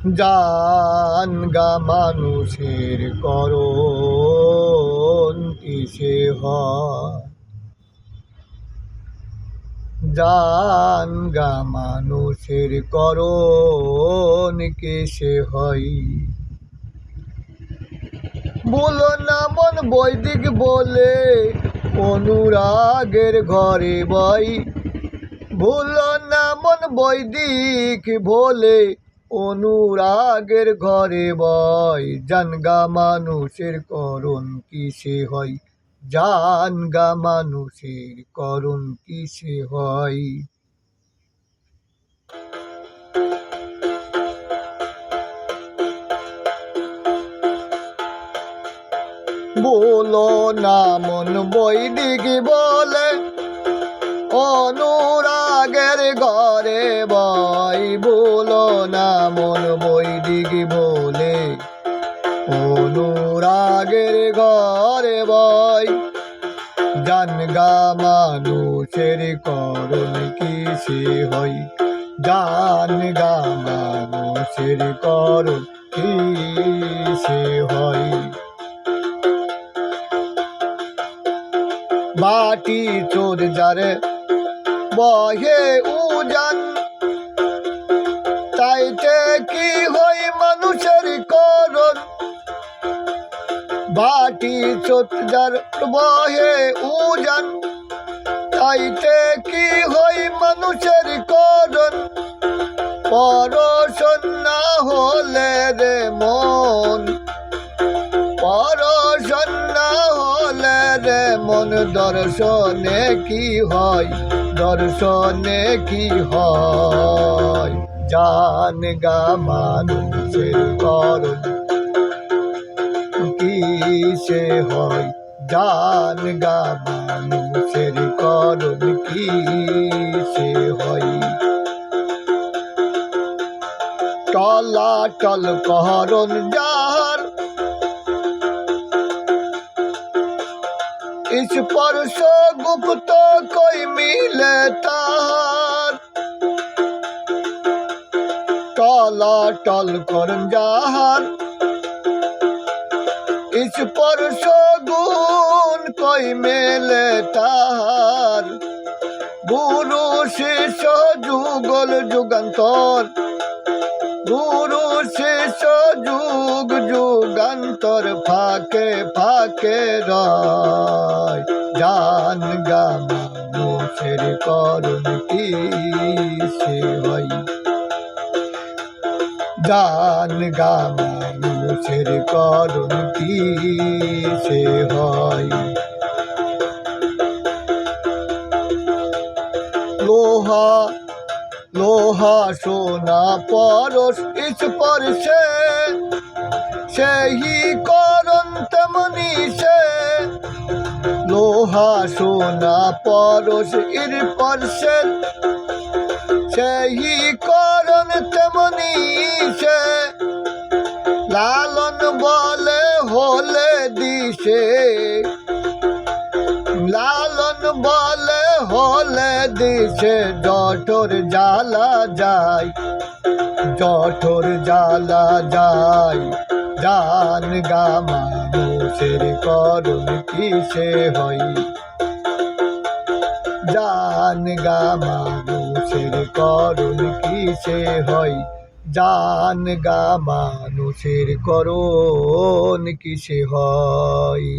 জান গা মানুষের করণ কিসে হয়, জান গা মানুষের করণ কিসে হয়। বলো না মন বৈদিক বলে অনুরাগের ঘরে বই, ভুলো না মন বৈদিক বলে অনুরাগের ঘরে বই। জানগা মানুষের করণ কিসে হয়, জানগা মানুষের করণ কিসে হয়। বলো না মন বৈদিক বলে অনুরাগের ঘরে বই, বলো না মন বৈদিক বলে অনুরাগের ঘরে বই। জানগা মানুষের করণ কিসে হয়, জানগা মানুষের করণ কিসে হয়। বাটি চোর যারে বহে উজান, তাইতে কি হয় মানুষের করণ। বাটি চোর যার বহে উজান, তাইতে কি হয় মানুষের করণ। পরশন না হলে রে মন, পরশন না হলে রে মন, দর্শনে কি হয়, দর্শনে কি হয়। জানগা মানুষের করণ কিসে হয়, জানগা মানুষের করণ কিসে হয়। টলাটল করণ যার, স্পর্শ গুপ্ত কই মিলে তাহার। টলাটল করণ যাহার, স্পর্শ গুণ কই মেলে তাহার। গুরু শিষ্য যুগল যুগান্তর, গুরু শিষ্য যুগ যুগান্তর, ফাঁকে ফাঁকে রয়। জানগা মানুষের করণ কিসে হয়, জানগা মানুষের করণ কিসে হয়। লোহা লোহা সোনা পরশ স্পর্শে, সেই করণ তেমনি সে। লোহা সোনা পরশ স্পর্শে, সেই করণ তেমনি সে। লালন বলে হলে দিশে, লালন বলে হলে দিশে। জঠর জ্বালা যায়, জঠর জ্বালা যায়। জানগা মানুষের করণ কিসে হয়, জানগা মানুষের করণ কিসে হয়। জানগা মানুষের করণ কিসে হয়।